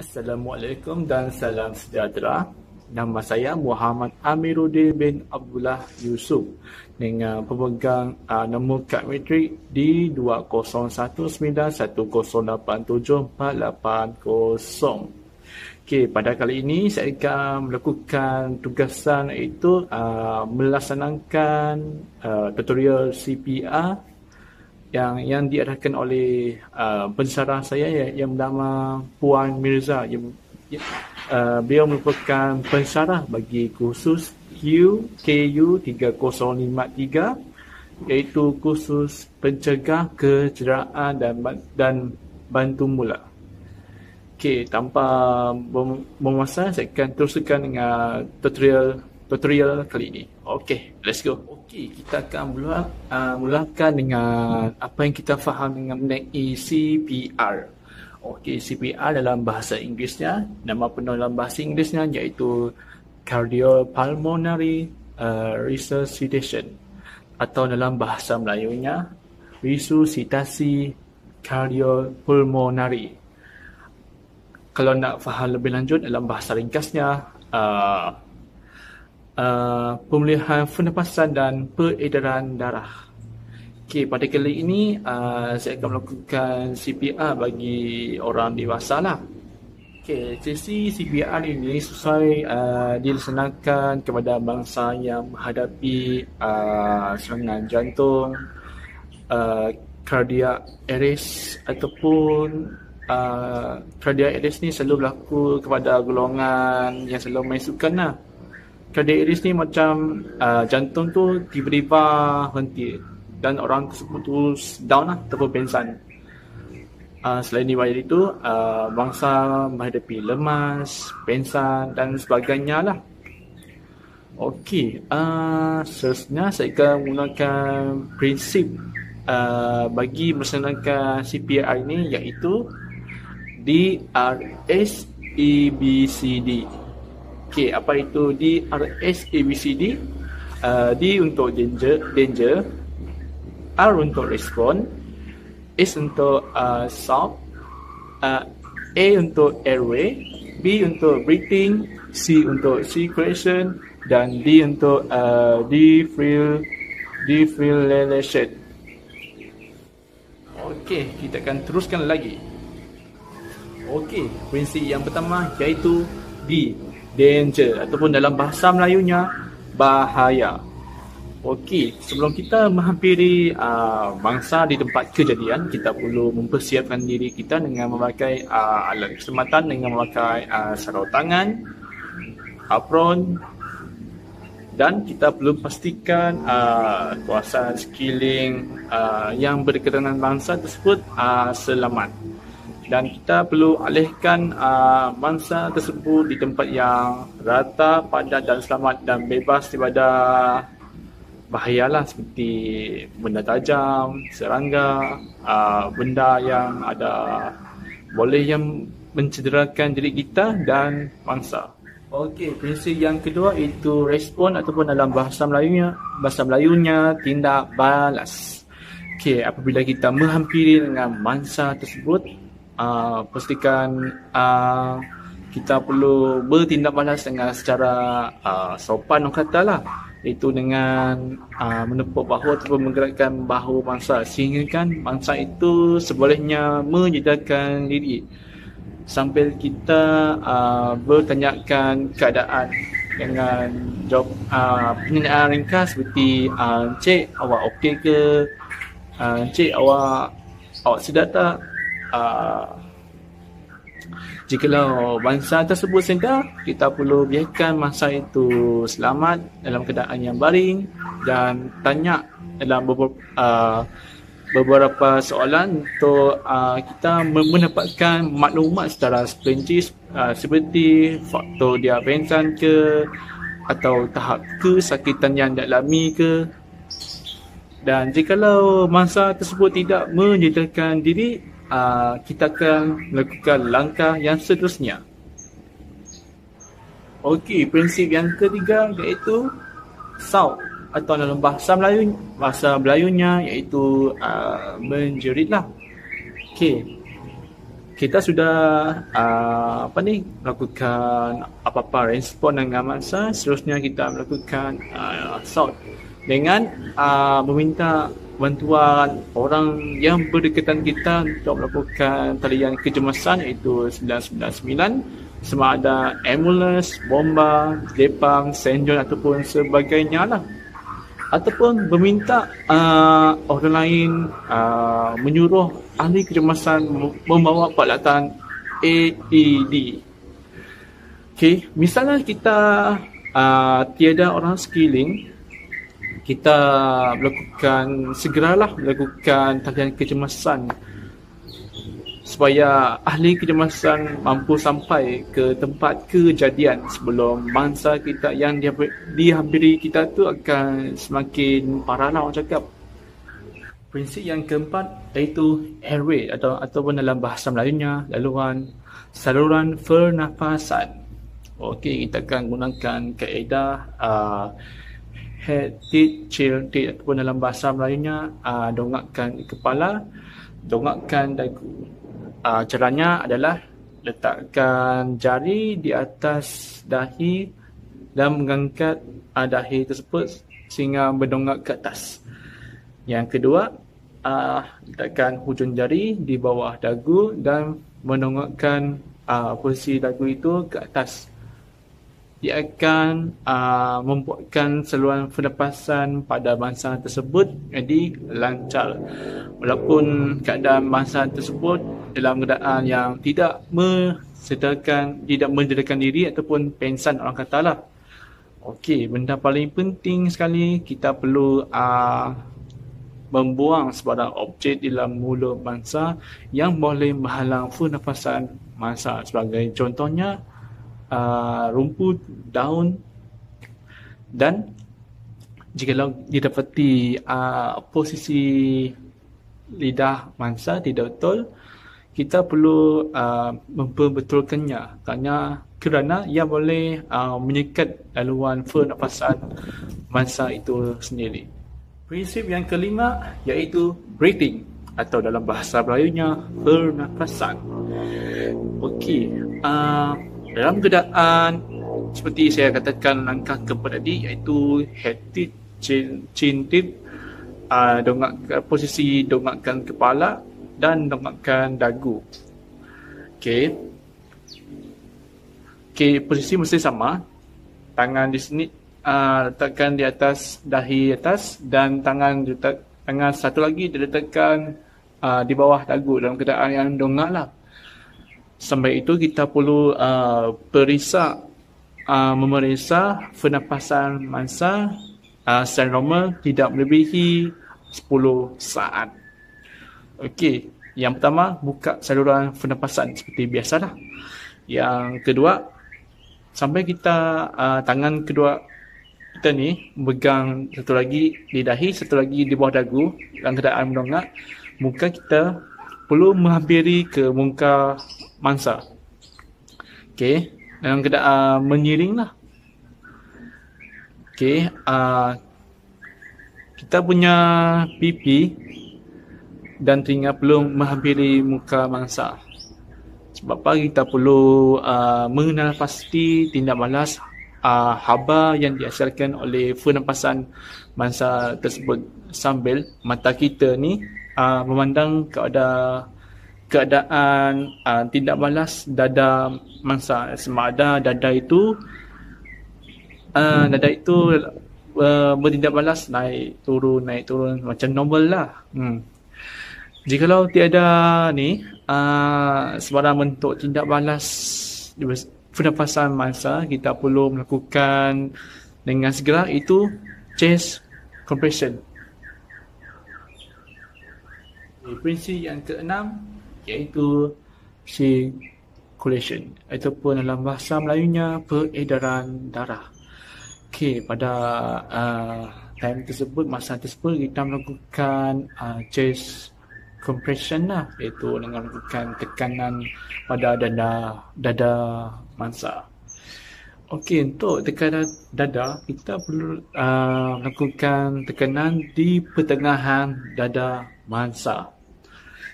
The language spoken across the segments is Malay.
Assalamualaikum dan salam sejahtera. Nama saya Muhammad Amiruddin bin Abdullah Yusuf dengan pemegang nombor kad matrik di 201910874880. Okey, pada kali ini saya akan melakukan tugasan iaitu melaksanakan tutorial CPR yang diarahkan oleh pensyarah saya yang bernama Puan Mirza. Beliau merupakan pensyarah bagi kursus KU 3053 iaitu kursus pencegah kecederaan dan bantu mula. Okey, tanpa bermasa saya akan teruskan dengan tutorial kali ini. Okey, let's go. Okey, kita akan mulakan dengan apa yang kita faham mengenai CPR. Okey, CPR dalam bahasa Inggerisnya, nama penuh dalam bahasa Inggerisnya iaitu Cardiopulmonary Resuscitation, atau dalam bahasa Melayunya resusitasi kardiopulmonari. Kalau nak faham lebih lanjut dalam bahasa ringkasnya, pemulihan pernafasan dan peredaran darah. Okey, pada kali ini saya akan melakukan CPR bagi orang dewasa lah. Okey, sesi CPR ini sesuai dilaksanakan kepada bangsa yang menghadapi serangan jantung, cardiac arrest ataupun cardiac arrest ni selalu berlaku kepada golongan yang selalu main lah. Cardiac arrest ni macam jantung tu tiba-tiba henti dan orang tersebut terus down lah, ataupun pingsan. Selain daripada itu, bangsa menghadapi lemas, pingsan dan sebagainya lah. Okey, seterusnya saya akan menggunakan prinsip bagi melaksanakan CPR ini iaitu DRS-ABCD. Okey, apa itu DRS-ABCD? D untuk danger, R untuk respond, S untuk sound, A untuk airway, B untuk breathing, C untuk circulation dan D untuk defibrillation. Okey, kita akan teruskan lagi. Okey, prinsip yang pertama iaitu D, danger, ataupun dalam bahasa Melayunya bahaya. Okey, sebelum kita menghampiri mangsa di tempat kejadian, kita perlu mempersiapkan diri kita dengan memakai alat keselamatan, dengan memakai sarung tangan, apron, dan kita perlu pastikan kawasan sekeliling yang berdekatan dengan mangsa tersebut selamat. Dan kita perlu alihkan mangsa tersebut di tempat yang rata, padat dan selamat dan bebas daripada bahayalah seperti benda tajam, serangga, benda yang boleh yang mencederakan diri kita dan mangsa. Okey, prinsip yang kedua itu respon ataupun dalam bahasa Melayunya tindak balas. Okey, apabila kita menghampiri dengan mangsa tersebut, pastikan kita perlu bertindak balas dengan secara sopan orang kata lah, iaitu dengan menepuk bahu ataupun menggerakkan bahu mangsa sehingga kan mangsa itu sebolehnya menyedarkan diri sambil kita bertanyakan keadaan dengan jawab pertanyaan ringkas seperti Encik, awak okey ke? Encik, awak sedar tak? Jikalau bangsa tersebut sedar, kita perlu biarkan mangsa itu selamat dalam keadaan yang baring dan tanya dalam beberapa soalan untuk kita mendapatkan maklumat secara spesifik seperti faktor dia pingsan ke, atau tahap kesakitan yang dialami ke. Dan jikalau mangsa tersebut tidak menyatakan diri, kita akan melakukan langkah yang seterusnya. Okey, prinsip yang ketiga iaitu SAUT, atau dalam bahasa Melayunya iaitu menjeritlah. Okey, kita sudah melakukan apa-apa respon dengan mangsa. Seterusnya kita melakukan assault dengan meminta bantuan orang yang berdekatan kita untuk melakukan talian kecemasan, iaitu 999, sama ada ambulans, bomba, Jepang, St. John ataupun sebagainya lah. Ataupun meminta orang lain menyuruh ahli kecemasan membawa peralatan AED. Okay, misalnya kita tiada orang sekeliling, kita segeralah melakukan talian kecemasan supaya ahli kecemasan mampu sampai ke tempat kejadian sebelum mangsa kita yang dihampiri kita tu akan semakin parah lah, orang cakap. Prinsip yang keempat iaitu airway ataupun dalam bahasa Melayunya saluran pernafasan. Okey, kita akan gunakan kaedah head, tilt, chill, tilt ataupun dalam bahasa Melayunya dongakkan kepala, dongakkan dagu. Caranya adalah letakkan jari di atas dahi dan mengangkat dahi tersebut sehingga berdongak ke atas. Yang kedua, letakkan hujung jari di bawah dagu dan mendongakkan posisi dagu itu ke atas. Dia akan membuatkan saluran pernafasan pada mangsa tersebut jadi lancar. Walaupun keadaan mangsa tersebut dalam keadaan yang tidak menyediakan diri ataupun pengsan, orang katalah. Okey, benda paling penting sekali, kita perlu membuang sebarang objek di dalam mulut mangsa yang boleh menghalang pernafasan mangsa. Sebagai contohnya, rumput, daun, dan jikalau didapati posisi lidah mangsa tidak betul, kita perlu memperbetulkannya kerana ia boleh menyekat laluan pernafasan mangsa itu sendiri. Prinsip yang kelima iaitu breathing atau dalam bahasa Melayunya pernafasan. Okey, dalam keadaan seperti saya katakan langkah keempat tadi, iaitu head tilt, chin tilt, posisi dongakkan kepala dan dongakkan dagu. Okey, posisi mesti sama. Tangan di sini letakkan di atas dahi atas, dan tangan satu lagi diletakkan di bawah dagu dalam keadaan yang dongak lah. Sampai itu kita perlu memeriksa pernafasan mangsa secara normal, tidak melebihi 10 saat. Okey, yang pertama, buka saluran pernafasan seperti biasalah. Yang kedua, sampai kita tangan kedua kita ni pegang satu lagi di dahi, satu lagi di bawah dagu dalam keadaan mendongak. Muka kita perlu menghampiri ke muka mangsa. Okey, dalam keadaan menyiring lah. Okey, kita punya pipi dan telinga perlu menghampiri muka mangsa. Sebab apa? Kita perlu mengenal pasti tindak balas haba yang dihasilkan oleh pernafasan mangsa tersebut, sambil mata kita ni memandang keadaan tindak balas dada mangsa. Sama ada dada itu bertindak balas naik turun macam normal lah. Jikalau tiada ni sebarang bentuk tindak balas pernafasan mangsa, kita perlu melakukan dengan segera, itu chest compression. Prinsip yang keenam iaitu circulation ataupun dalam bahasa Melayunya peredaran darah. Okey, pada time tersebut, masa tersebut, kita melakukan chest compression lah, iaitu dengan melakukan tekanan pada dada mangsa. Okey, untuk tekanan dada, kita perlu melakukan tekanan di pertengahan dada mangsa.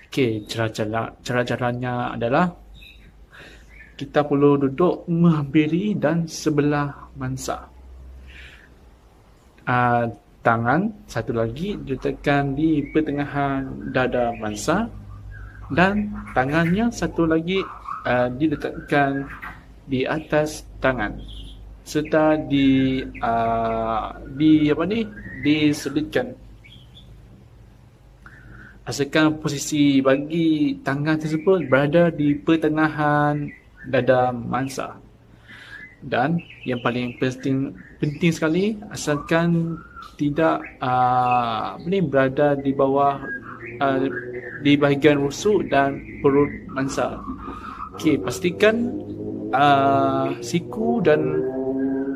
Okey, cara-caranya adalah kita perlu duduk menghampiri dan sebelah mansa. Tangan satu lagi diletakkan di pertengahan dada mansa dan tangannya satu lagi diletakkan di atas tangan serta diselitkan. Asalkan posisi bagi tangan tersebut berada di pertengahan dada mansa. Dan yang paling penting sekali, asalkan tidak berada di bawah di bahagian rusuk dan perut mansa. Okey, pastikan siku dan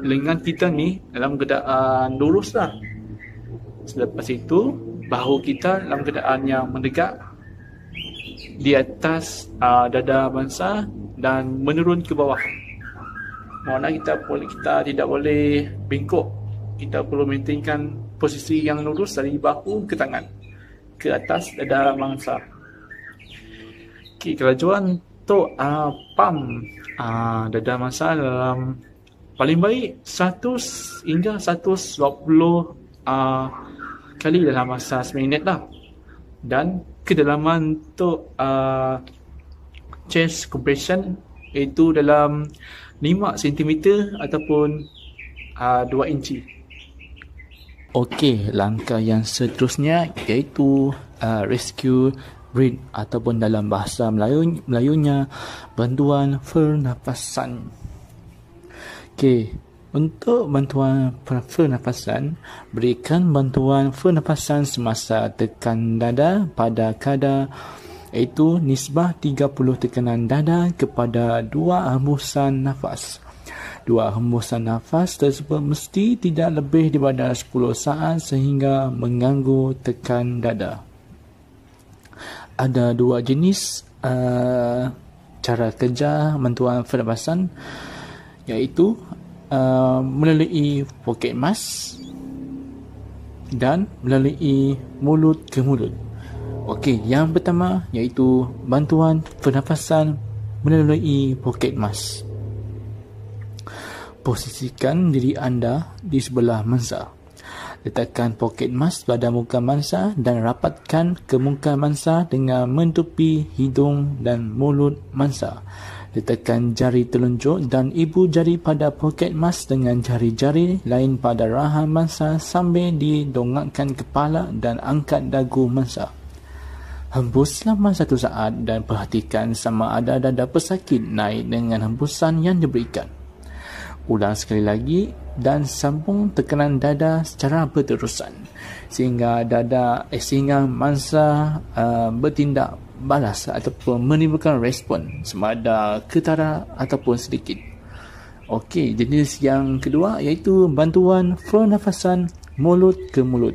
lengan kita ni dalam keadaan lurus lah. Selepas itu, bahu kita dalam keadaan yang menegak di atas dada mansa dan menurun ke bawah. Maknanya kita tidak boleh bengkok. Kita perlu maintainkan posisi yang lurus dari bahu ke tangan ke atas dada mangsa. Okey, kelajuan untuk pump dada mangsa dalam paling baik 100 hingga 120 kali dalam masa seminit lah. Dan kedalaman untuk chest compression iaitu dalam 5 cm ataupun 2 inci. Okey, langkah yang seterusnya iaitu rescue breath ataupun dalam bahasa Melayunya bantuan pernafasan. Okey, untuk bantuan pernafasan, berikan bantuan pernafasan semasa tekan dada pada kadar iaitu nisbah 30 tekanan dada kepada 2 hembusan nafas. 2 hembusan nafas tersebut mesti tidak lebih daripada 10 saat sehingga mengganggu tekan dada. Ada 2 jenis cara kerja bantuan pernafasan iaitu melalui poket mask dan melalui mulut ke mulut. Okey, yang pertama iaitu bantuan pernafasan melalui poket mask. Posisikan diri anda di sebelah mansa. Letakkan poket mask pada muka mansa dan rapatkan ke muka mansa dengan menutupi hidung dan mulut mansa. Letakkan jari telunjuk dan ibu jari pada poket mask dengan jari-jari lain pada rahang mansa sambil didongakkan kepala dan angkat dagu mansa. Hembus selama 1 saat dan perhatikan sama ada dada pesakit naik dengan hembusan yang diberikan. Ulang sekali lagi dan sambung tekanan dada secara berterusan sehingga mansa bertindak balas ataupun menimbulkan respon sama ada ketara ataupun sedikit. Okey, jenis yang kedua iaitu bantuan pernafasan mulut ke mulut.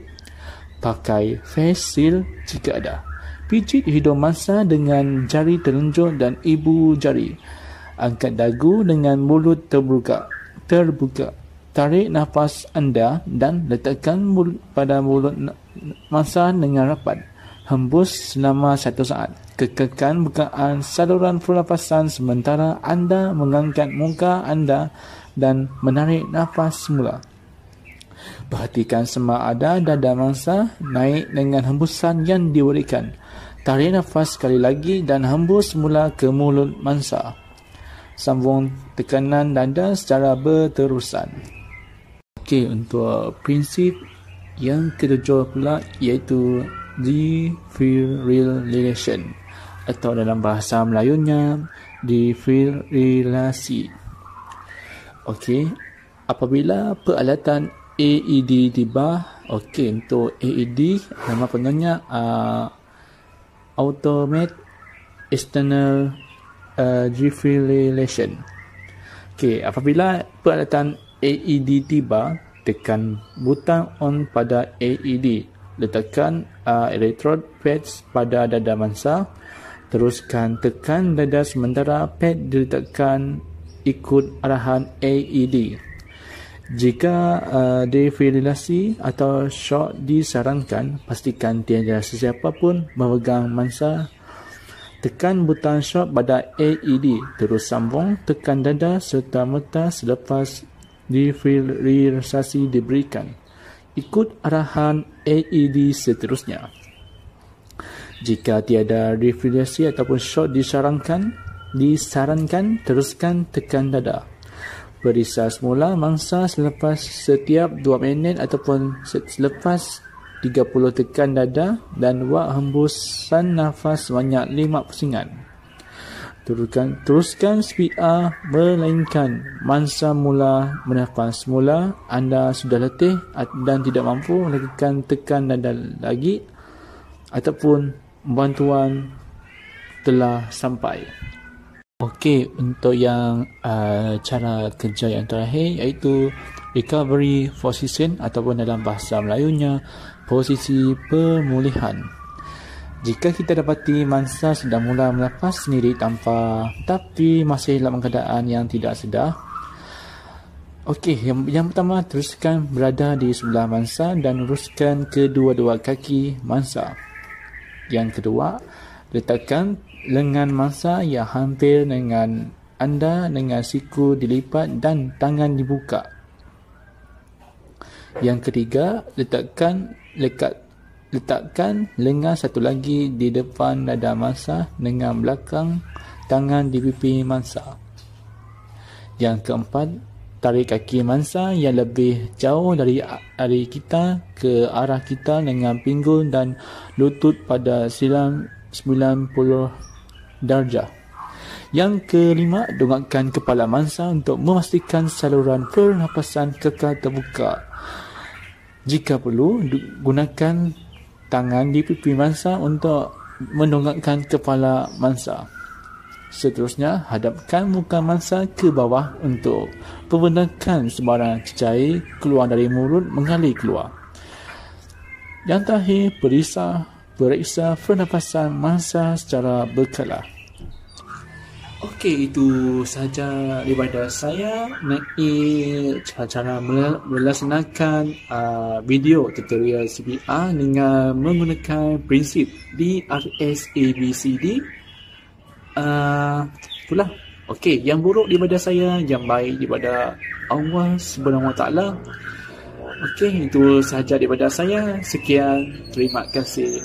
Pakai face seal jika ada. Pijit hidung mansa dengan jari telunjuk dan ibu jari. Angkat dagu dengan mulut terbuka. Tarik nafas anda dan letakkan pada mulut mansa dengan rapat. Hembus selama 1 saat. Kekalkan bukaan saluran pernafasan sementara anda mengangkat muka anda dan menarik nafas semula. Perhatikan sama ada dada mansa naik dengan hembusan yang diberikan. Tarik nafas sekali lagi dan hembus semula ke mulut mansa. Sambung tekanan dada secara berterusan. Okey, untuk prinsip yang ketujuh pula iaitu defibrillation atau dalam bahasa Melayunya defibrilasi. Okey, apabila peralatan AED tiba, okey, untuk AED nama penuhnya Automated External Defibrillation. Okey, apabila peralatan AED tiba, tekan butang on pada AED. Letakkan electrode pads pada dada mansa. Teruskan tekan dada sementara pad diletakkan ikut arahan AED. Jika defibrilasi atau shock disarankan, pastikan tiada sesiapa pun memegang mansa Tekan butang shock pada AED. Terus sambung tekan dada serta-merta selepas defibrilisasi diberikan. Ikut arahan AED seterusnya. Jika tiada defibrillasi ataupun shock disarankan teruskan tekan dada. Periksa semula mangsa selepas setiap 2 minit ataupun selepas 30 tekan dada dan buat hembusan nafas sebanyak 5 pusingan. Teruskan CPR melainkan mangsa mula bernafas semula anda sudah letih dan tidak mampu melakukan tekan dada lagi ataupun bantuan telah sampai. Okey, untuk yang cara kerja yang terakhir iaitu recovery position ataupun dalam bahasa Melayunya posisi pemulihan. Jika kita dapati mangsa sedang mula menafas sendiri tapi masih dalam keadaan yang tidak sedar. Okey, yang pertama teruskan berada di sebelah mangsa dan luruskan kedua-dua kaki mangsa. Yang kedua, letakkan lengan mangsa yang hampir dengan anda dengan siku dilipat dan tangan dibuka. Yang ketiga, letakkan lengan satu lagi di depan dada mangsa dengan belakang tangan di pipi mangsa. Yang keempat, tarik kaki mangsa yang lebih jauh dari kita ke arah kita dengan pinggul dan lutut pada 90 darjah. Yang kelima, dongakkan kepala mangsa untuk memastikan saluran pernafasan kekal terbuka. Jika perlu, gunakan tangan di pipi mangsa untuk mendongakkan kepala mangsa. Seterusnya, hadapkan muka mangsa ke bawah untuk membenarkan sebarang cecair keluar dari mulut mengalir keluar. Yang terakhir, periksa pernafasan mangsa secara berkala. Okey, itu sahaja daripada saya mengenai cara-cara melaksanakan video tutorial CPR dengan menggunakan prinsip DRS-ABCD. Itulah. Okey, yang buruk daripada saya, yang baik daripada Allah Subhanahu Wa Taala. Okey, itu sahaja daripada saya. Sekian, terima kasih.